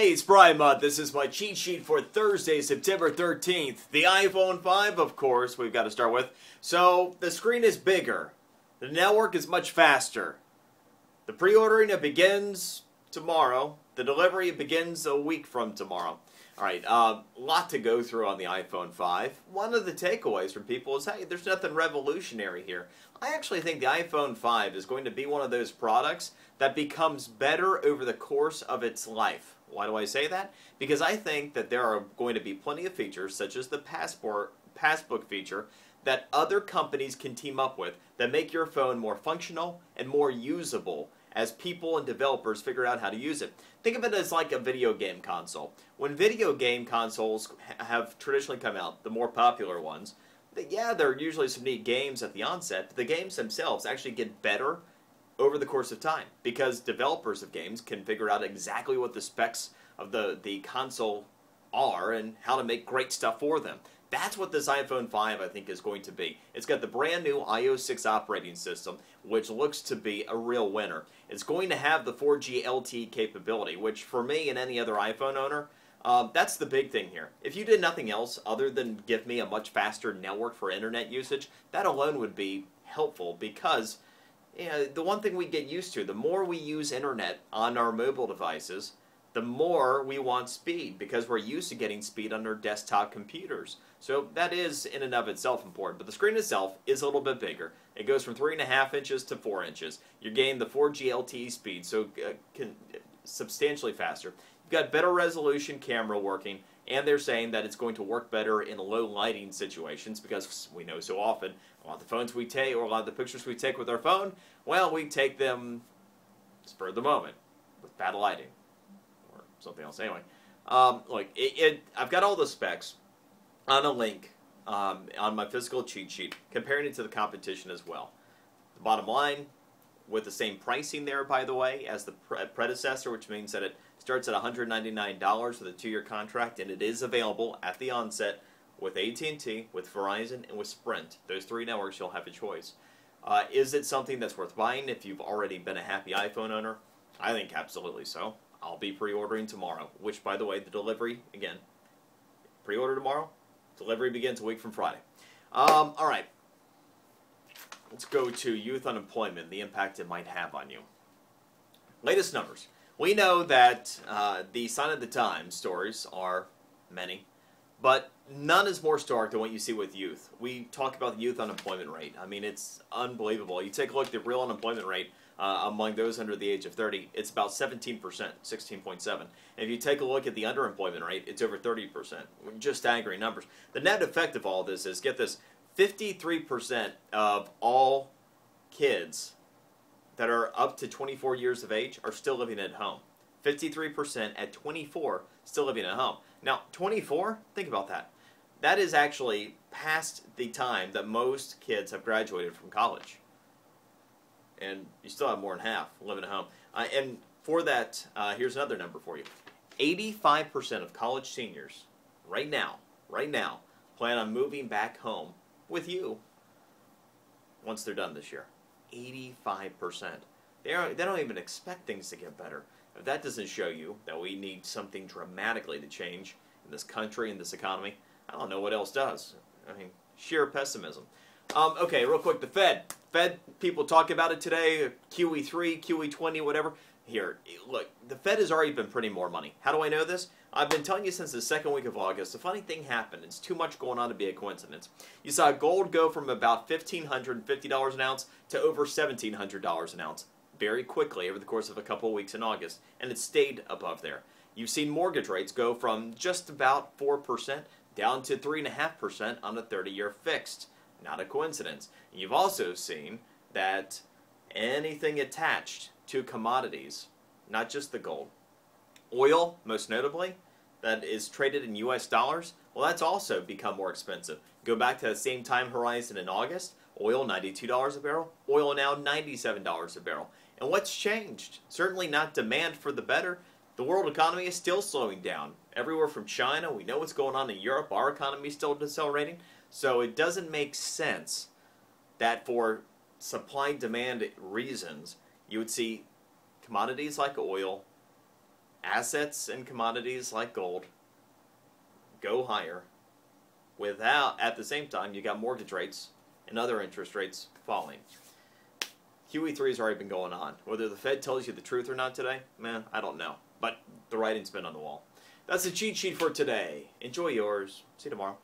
Hey, it's Brian Mudd. This is my cheat sheet for Thursday, September 13th. The iPhone 5, of course, we've got to start with. So, the screen is bigger. The network is much faster. The pre-ordering, it begins tomorrow. The delivery begins a week from tomorrow. Alright, lot to go through on the iPhone 5. One of the takeaways from people is, hey, there's nothing revolutionary here. I actually think the iPhone 5 is going to be one of those products that becomes better over the course of its life. Why do I say that? Because I think that there are going to be plenty of features, such as the Passbook feature, that other companies can team up with that make your phone more functional and more usable as people and developers figure out how to use it. Think of it as like a video game console. When video game consoles have traditionally come out, the more popular ones, yeah, there are usually some neat games at the onset, but the games themselves actually get better over the course of time because developers of games can figure out exactly what the specs of the console are and how to make great stuff for them. That's what this iPhone 5, I think, is going to be. It's got the brand new iOS 6 operating system, which looks to be a real winner. It's going to have the 4G LTE capability, which for me and any other iPhone owner, that's the big thing here. If you did nothing else other than give me a much faster network for internet usage, that alone would be helpful because the one thing we get used to, the more we use internet on our mobile devices, the more we want speed because we're used to getting speed on our desktop computers. So that is in and of itself important. But the screen itself is a little bit bigger. It goes from 3.5 inches to 4 inches. You're getting the 4G LTE speed, so substantially faster. You've got better resolution camera working, and they're saying that it's going to work better in low lighting situations because we know so often a lot of the phones we take or a lot of the pictures we take with our phone, well, we take them spur of the moment with bad lighting. Something else. Anyway, look, I've got all the specs on a link on my physical cheat sheet, comparing it to the competition as well. The bottom line, with the same pricing there, by the way, as the predecessor, which means that it starts at $199 with a 2-year contract, and it is available at the onset with AT&T, with Verizon, and with Sprint. Those 3 networks, you'll have a choice. Is it something that's worth buying if you've already been a happy iPhone owner? I think absolutely so. I'll be pre-ordering tomorrow, which, by the way, the delivery, again, pre-order tomorrow, delivery begins a week from Friday. All right, let's go to youth unemployment, the impact it might have on you. Latest numbers. We know that the sign of the times stories are many, but none is more stark than what you see with youth. We talk about the youth unemployment rate. I mean, it's unbelievable. You take a look at the real unemployment rate among those under the age of 30, it's about 17%, 16.7. And if you take a look at the underemployment rate, it's over 30%. Just staggering numbers. The net effect of all this is, get this, 53% of all kids that are up to 24 years of age are still living at home. 53% at 24 still living at home. Now, 24, think about that. That is actually past the time that most kids have graduated from college. And you still have more than half living at home. And for that, here's another number for you. 85% of college seniors right now, plan on moving back home with you once they're done this year. 85%. They don't even expect things to get better. If that doesn't show you that we need something dramatically to change in this country and this economy, I don't know what else does. I mean, sheer pessimism. Okay, real quick, the Fed. People talk about it today, QE3, QE20, whatever. Here, look, the Fed has already been printing more money. How do I know this? I've been telling you since the second week of August. A funny thing happened. It's too much going on to be a coincidence. You saw gold go from about $1,550 an ounce to over $1,700 an ounce very quickly over the course of a couple of weeks in August, and it stayed above there. You've seen mortgage rates go from just about 4% down to 3.5% on a 30-year fixed. Not a coincidence. You've also seen that anything attached to commodities, not just the gold, oil, most notably, that is traded in US dollars, well, that's also become more expensive. Go back to the same time horizon in August, oil $92 a barrel, oil now $97 a barrel. And what's changed? Certainly not demand for the better. The world economy is still slowing down. Everywhere from China, we know what's going on in Europe, our economy is still decelerating. So it doesn't make sense that for supply-demand reasons, you would see commodities like oil assets and commodities like gold go higher without, at the same time, you got mortgage rates and other interest rates falling. QE3 has already been going on. Whether the Fed tells you the truth or not today, man, I don't know. But the writing's been on the wall. That's the cheat sheet for today. Enjoy yours. See you tomorrow.